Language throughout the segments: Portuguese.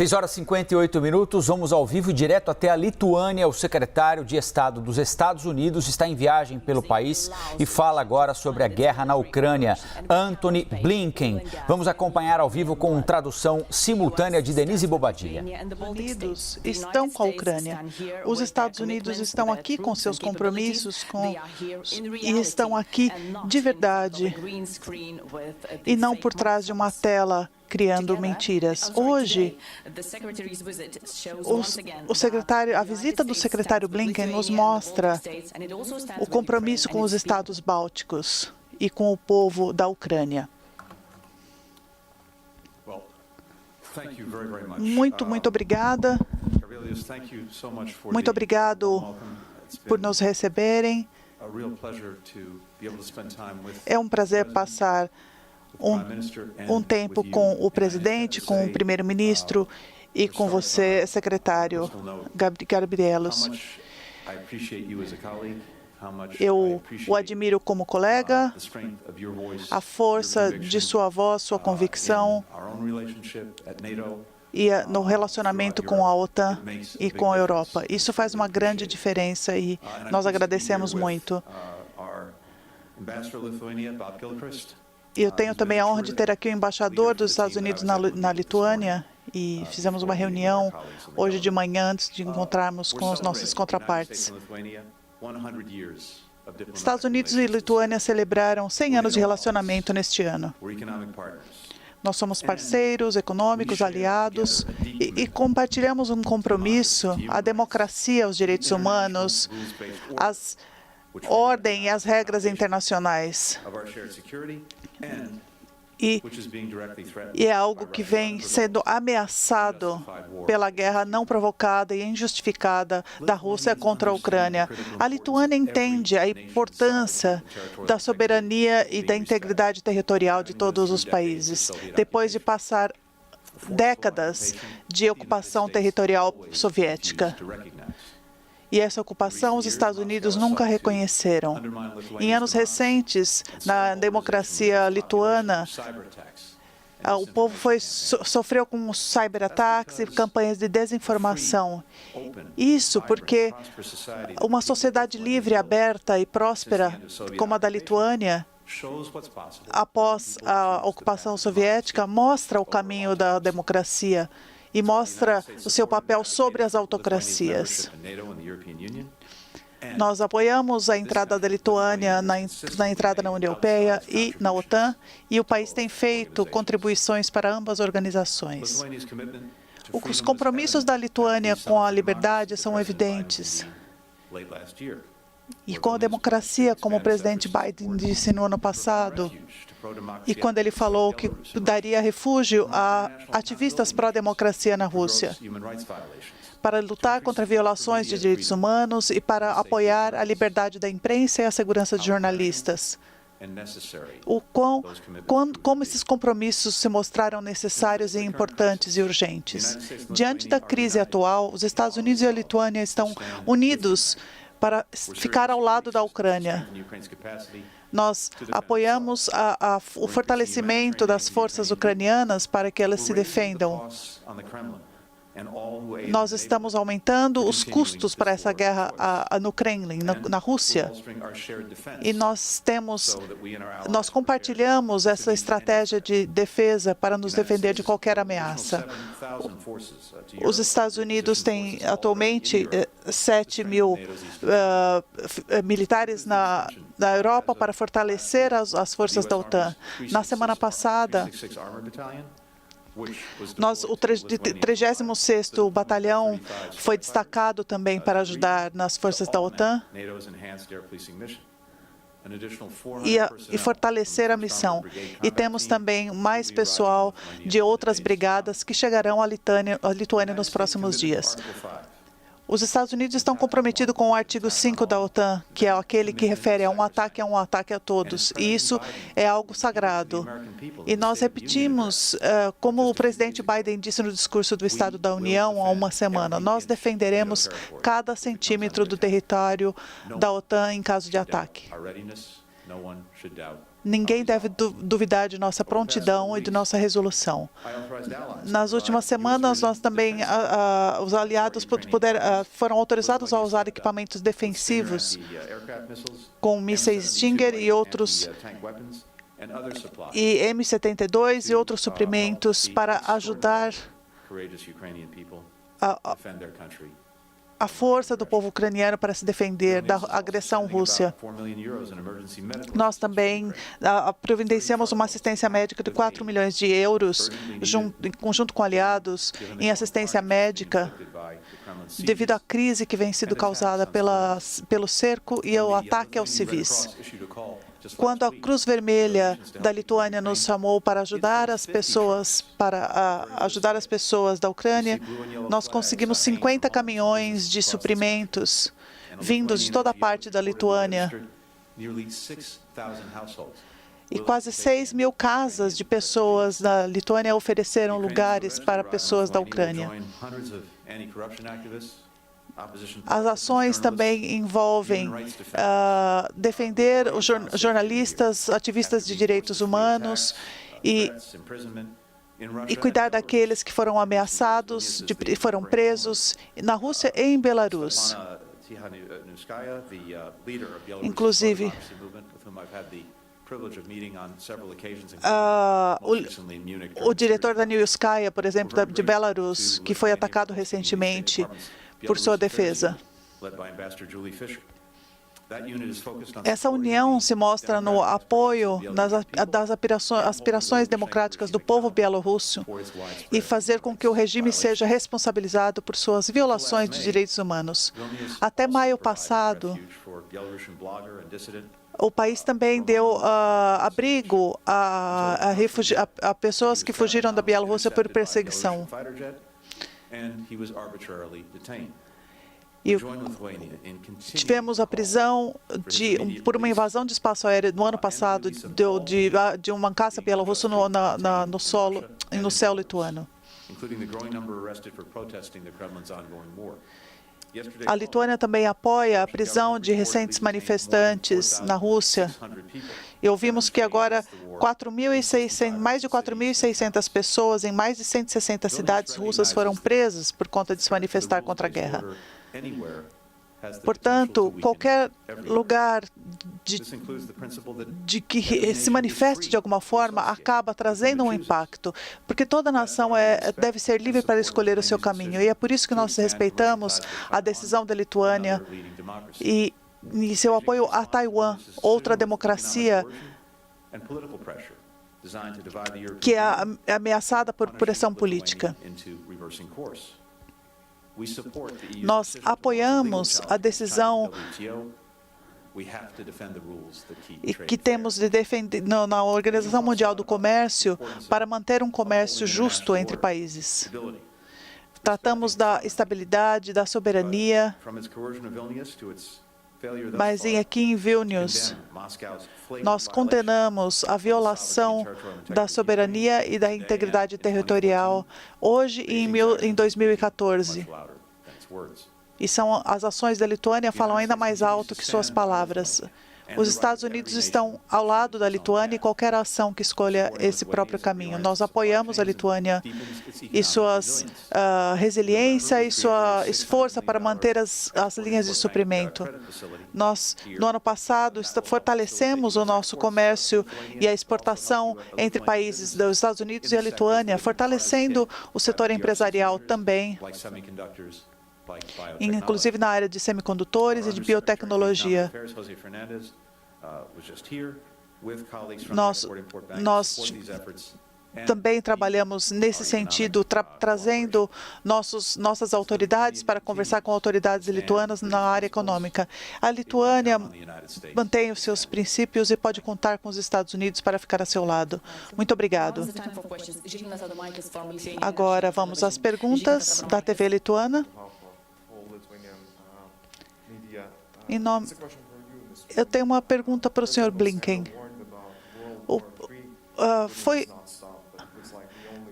6 horas e 58 minutos, vamos ao vivo direto até a Lituânia. O secretário de Estado dos Estados Unidos está em viagem pelo país e fala agora sobre a guerra na Ucrânia. Antony Blinken. Vamos acompanhar ao vivo com tradução simultânea de Denise Bobadilla. Os Unidos estão com a Ucrânia. Os Estados Unidos estão aqui com seus compromissos e estão aqui de verdade e não por trás de uma tela criando mentiras. Hoje, a visita do secretário Blinken nos mostra o compromisso com os estados bálticos e com o povo da Ucrânia. Muito obrigada. Muito obrigado por nos receberem. É um prazer passar um tempo com o presidente, com o primeiro-ministro e com você, secretário Gabrielos. Eu o admiro como colega, a força de sua voz, sua convicção e no relacionamento com a OTAN e com a Europa. Isso faz uma grande diferença e nós agradecemos muito. E eu tenho também a honra de ter aqui o embaixador dos Estados Unidos na Lituânia e fizemos uma reunião hoje de manhã antes de encontrarmos com os nossos contrapartes. Estados Unidos e Lituânia celebraram 100 anos de relacionamento neste ano. Nós somos parceiros econômicos, aliados e compartilhamos um compromisso, a democracia, os direitos humanos, a ordem e as regras internacionais. E é algo que vem sendo ameaçado pela guerra não provocada e injustificada da Rússia contra a Ucrânia. A Lituânia entende a importância da soberania e da integridade territorial de todos os países, depois de passar décadas de ocupação territorial soviética. E essa ocupação os Estados Unidos nunca reconheceram. Em anos recentes, na democracia lituana, o povo sofreu com cyberataques e campanhas de desinformação. Isso porque uma sociedade livre, aberta e próspera como a da Lituânia, após a ocupação soviética, mostra o caminho da democracia e mostra o seu papel sobre as autocracias. Nós apoiamos a entrada da Lituânia na entrada na União Europeia e na OTAN, e o país tem feito contribuições para ambas as organizações. Os compromissos da Lituânia com a liberdade são evidentes. E com a democracia, como o presidente Biden disse no ano passado, e quando ele falou que daria refúgio a ativistas pró-democracia na Rússia, para lutar contra violações de direitos humanos e para apoiar a liberdade da imprensa e a segurança de jornalistas. Como esses compromissos se mostraram necessários e importantes e urgentes. Diante da crise atual, os Estados Unidos e a Lituânia estão unidos para ficar ao lado da Ucrânia. Nós apoiamos o fortalecimento das forças ucranianas para que elas se defendam. Nós estamos aumentando os custos para essa guerra no Kremlin, na Rússia. E nós compartilhamos essa estratégia de defesa para nos defender de qualquer ameaça. Os Estados Unidos têm atualmente 7.000 militares na Europa para fortalecer as forças da OTAN. Na semana passada, o 36º Batalhão foi destacado também para ajudar nas forças da OTAN e fortalecer a missão. E temos também mais pessoal de outras brigadas que chegarão à Lituânia nos próximos dias. Os Estados Unidos estão comprometidos com o artigo 5 da OTAN, que é aquele que refere a um ataque a todos. E isso é algo sagrado. E nós repetimos, como o presidente Biden disse no discurso do Estado da União há uma semana, nós defenderemos cada centímetro do território da OTAN em caso de ataque. Ninguém deve duvidar de nossa prontidão e de nossa resolução. Nas últimas semanas, nós também, os aliados foram autorizados a usar equipamentos defensivos, com mísseis Stinger e outros, e M-72 e outros suprimentos para ajudar a força do povo ucraniano para se defender da agressão russa. Nós também providenciamos uma assistência médica de 4 milhões de euros, em conjunto com aliados, em assistência médica, devido à crise que vem sido causada pelo cerco e o ataque aos civis. Quando a Cruz Vermelha da Lituânia nos chamou para ajudar as pessoas, da Ucrânia, nós conseguimos 50 caminhões de suprimentos vindos de toda a parte da Lituânia. E quase 6 mil casas de pessoas da Lituânia ofereceram lugares para pessoas da Ucrânia. As ações também envolvem defender os jornalistas, ativistas de direitos humanos e cuidar daqueles que foram ameaçados, foram presos na Rússia e em Belarus. Inclusive, o diretor da Newskaya, por exemplo, de Belarus, que foi atacado recentemente por sua defesa. Essa união se mostra no apoio das aspirações democráticas do povo bielorrusso e fazer com que o regime seja responsabilizado por suas violações de direitos humanos. Até maio passado, o país também deu abrigo a pessoas que fugiram da Bielorrússia por perseguição. E tivemos a prisão por uma invasão de espaço aéreo no ano passado de uma caça bielorrussa no céu lituano. A Lituânia também apoia a prisão de recentes manifestantes na Rússia. E ouvimos que agora mais de 4.600 pessoas em mais de 160 cidades russas foram presas por conta de se manifestar contra a guerra. Portanto, qualquer lugar de que se manifeste de alguma forma acaba trazendo um impacto, porque toda nação deve ser livre para escolher o seu caminho. E é por isso que nós respeitamos a decisão da Lituânia e seu apoio a Taiwan, outra democracia que é ameaçada por pressão política. Nós apoiamos a decisão que temos de defender na Organização Mundial do Comércio para manter um comércio justo entre países. Tratamos da estabilidade, da soberania, mas aqui em Vilnius, nós condenamos a violação da soberania e da integridade territorial hoje e em 2014. E as ações da Lituânia falam ainda mais alto que suas palavras. Os Estados Unidos estão ao lado da Lituânia e qualquer ação que escolha esse próprio caminho. Nós apoiamos a Lituânia e sua resiliência e sua esforço para manter as linhas de suprimento. Nós, no ano passado, fortalecemos o nosso comércio e a exportação entre países dos Estados Unidos e a Lituânia, fortalecendo o setor empresarial também, inclusive na área de semicondutores e de biotecnologia. Nós também trabalhamos nesse sentido, trazendo nossas autoridades para conversar com autoridades lituanas na área econômica. A Lituânia mantém os seus princípios e pode contar com os Estados Unidos para ficar a seu lado. Muito obrigado. Agora vamos às perguntas da TV lituana. Eu tenho uma pergunta para o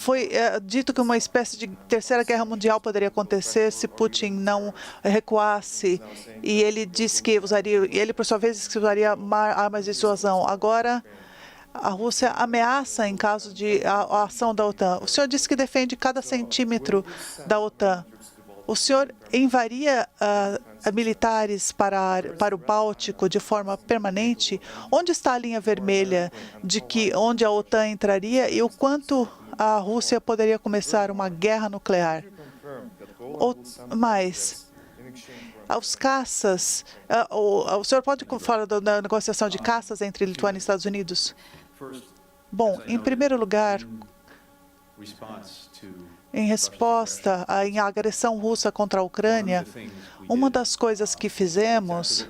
Foi dito que uma espécie de terceira guerra mundial poderia acontecer se Putin não recuasse, e ele disse que ele por sua vez que usaria armas de dissuasão. Agora a Rússia ameaça em caso de a ação da OTAN. O senhor disse que defende cada centímetro da OTAN. O senhor enviaria militares para o Báltico de forma permanente? Onde está a linha vermelha de onde a OTAN entraria e o quanto a Rússia poderia começar uma guerra nuclear? Mas os caças, o senhor pode falar da negociação de caças entre Lituânia e Estados Unidos? Bom, em primeiro lugar, em resposta à agressão russa contra a Ucrânia, uma das coisas que fizemos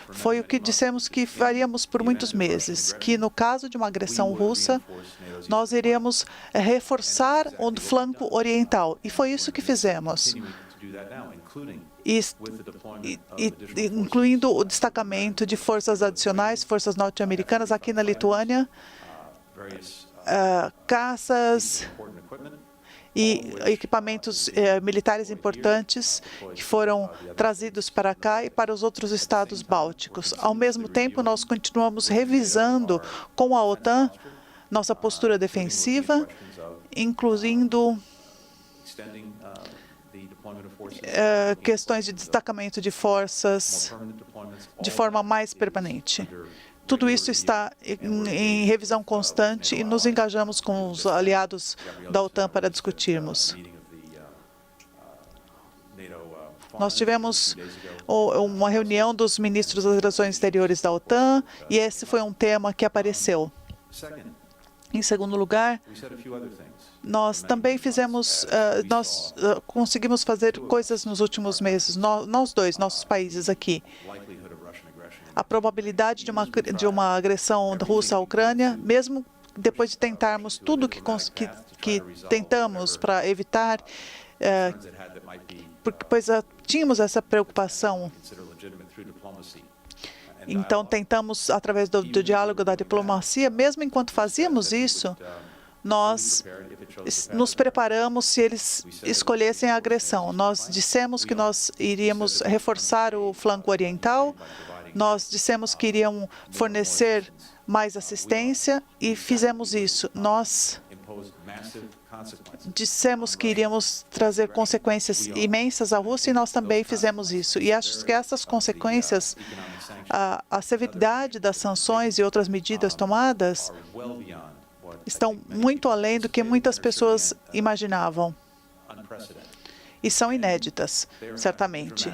foi o que dissemos que faríamos por muitos meses, que no caso de uma agressão russa, nós iríamos reforçar o flanco oriental. E foi isso que fizemos, incluindo o destacamento de forças adicionais, forças norte-americanas aqui na Lituânia, caças e equipamentos militares importantes que foram trazidos para cá e para os outros estados bálticos. Ao mesmo tempo, nós continuamos revisando com a OTAN nossa postura defensiva, incluindo questões de destacamento de forças de forma mais permanente. Tudo isso está em revisão constante e nos engajamos com os aliados da OTAN para discutirmos. Nós tivemos uma reunião dos ministros das Relações Exteriores da OTAN e esse foi um tema que apareceu. Em segundo lugar, nós também conseguimos fazer coisas nos últimos meses, nós dois, nossos países aqui. A probabilidade de uma agressão russa à Ucrânia, mesmo depois de tentarmos tudo que tentamos para evitar, pois tínhamos essa preocupação. Então, tentamos, através do diálogo, da diplomacia, mesmo enquanto fazíamos isso, nós nos preparamos se eles escolhessem a agressão. Nós dissemos que nós iríamos reforçar o flanco oriental, nós dissemos que iriam fornecer mais assistência e fizemos isso. Nós dissemos que iríamos trazer consequências imensas à Rússia e nós também fizemos isso. E acho que essas consequências, a severidade das sanções e outras medidas tomadas, estão muito além do que muitas pessoas imaginavam. E são inéditas, certamente.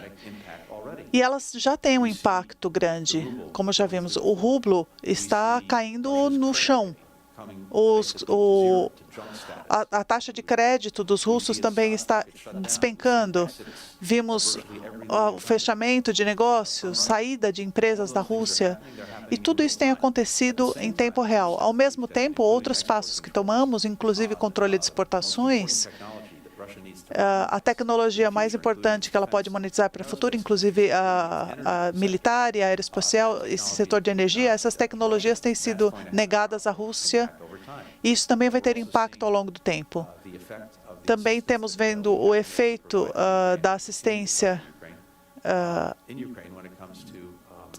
E elas já têm um impacto grande. Como já vimos, o rublo está caindo no chão. A taxa de crédito dos russos também está despencando. Vimos o fechamento de negócios, saída de empresas da Rússia, e tudo isso tem acontecido em tempo real. Ao mesmo tempo, outros passos que tomamos, inclusive controle de exportações, a tecnologia mais importante que ela pode monetizar para o futuro, inclusive a militar e a aeroespacial, esse setor de energia, essas tecnologias têm sido negadas à Rússia. E isso também vai ter impacto ao longo do tempo. Também temos vendo o efeito da assistência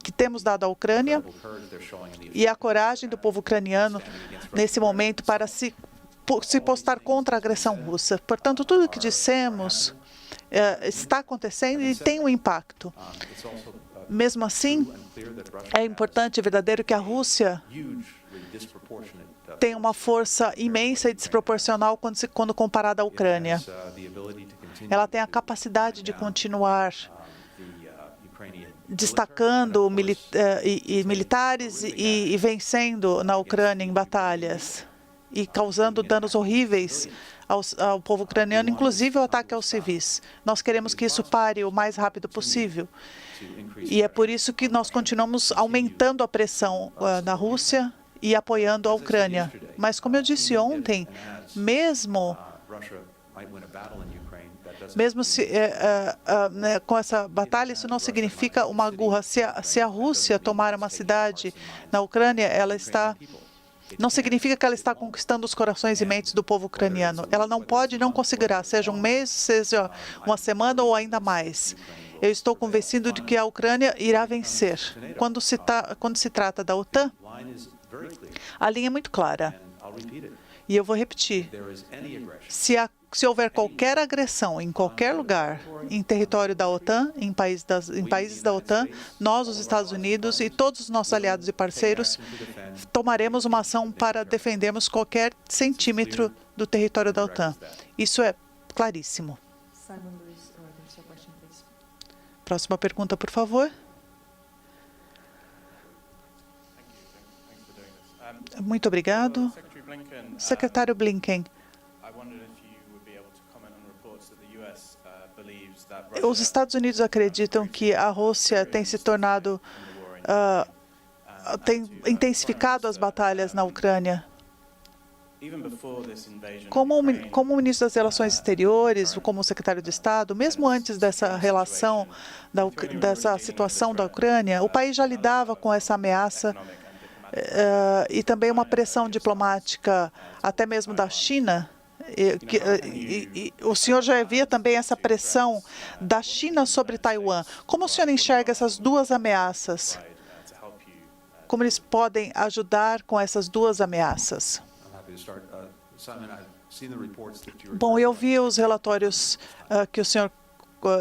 que temos dado à Ucrânia e a coragem do povo ucraniano nesse momento para se postar contra a agressão russa. Portanto, tudo o que dissemos está acontecendo e tem um impacto. Mesmo assim, é importante e verdadeiro que a Rússia tem uma força imensa e desproporcional quando comparada à Ucrânia. Ela tem a capacidade de continuar destacando militares e vencendo na Ucrânia em batalhas e causando danos horríveis ao povo ucraniano, inclusive o ataque aos civis. Nós queremos que isso pare o mais rápido possível. E é por isso que nós continuamos aumentando a pressão na Rússia e apoiando a Ucrânia. Mas, como eu disse ontem, mesmo com essa batalha, isso não significa uma guerra. Se a Rússia tomar uma cidade na Ucrânia, ela está não significa que ela está conquistando os corações e mentes do povo ucraniano. Ela não pode e não conseguirá, seja um mês, seja uma semana ou ainda mais. Eu estou convencido de que a Ucrânia irá vencer. Quando se trata da OTAN, a linha é muito clara. E eu vou repetir. Se houver qualquer agressão em qualquer lugar, em território da OTAN, em países da OTAN, nós, os Estados Unidos e todos os nossos aliados e parceiros, tomaremos uma ação para defendermos qualquer centímetro do território da OTAN. Isso é claríssimo. Próxima pergunta, por favor. Muito obrigado. Secretário Blinken, os Estados Unidos acreditam que a Rússia tem se tornado, tem intensificado as batalhas na Ucrânia. Como o ministro das Relações Exteriores, como o secretário de Estado, mesmo antes dessa relação, dessa situação da Ucrânia, o país já lidava com essa ameaça e também uma pressão diplomática, até mesmo da China. O senhor já havia também essa pressão da China sobre Taiwan. Como o senhor enxerga essas duas ameaças? Como eles podem ajudar com essas duas ameaças? Bom, eu vi os relatórios que o senhor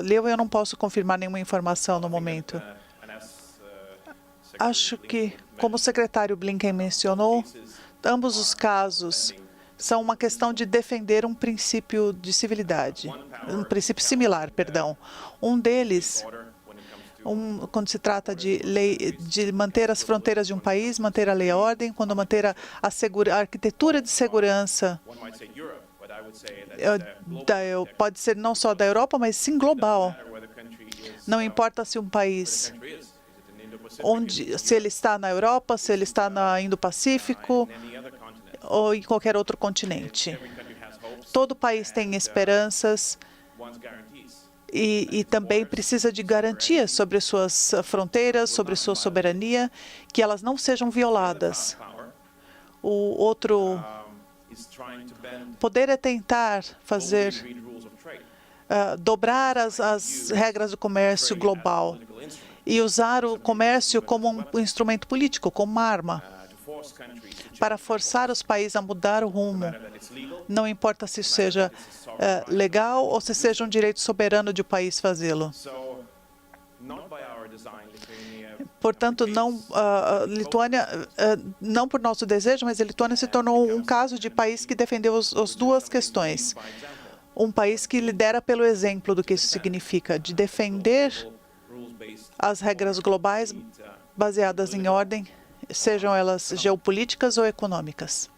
leu e eu não posso confirmar nenhuma informação no momento. Acho que, como o secretário Blinken mencionou, ambos os casos são uma questão de defender um princípio de civilidade, um princípio similar, perdão. Um deles, quando se trata de manter as fronteiras de um país, manter a lei e a ordem, quando manter a arquitetura de segurança, pode ser não só da Europa, mas sim global. Não importa se um país, se ele está na Europa, se ele está no Indo-Pacífico ou em qualquer outro continente. Todo país tem esperanças e também precisa de garantias sobre suas fronteiras, sobre sua soberania, que elas não sejam violadas. O outro poder é tentar dobrar as regras do comércio global e usar o comércio como um instrumento político, como uma arma, para forçar os países a mudar o rumo. Não importa se isso seja legal ou se seja um direito soberano de o país fazê-lo. Portanto, Lituânia, não por nosso desejo, mas a Lituânia se tornou um caso de país que defendeu as duas questões. Um país que lidera pelo exemplo do que isso significa, de defender as regras globais baseadas em ordem, sejam elas geopolíticas ou econômicas.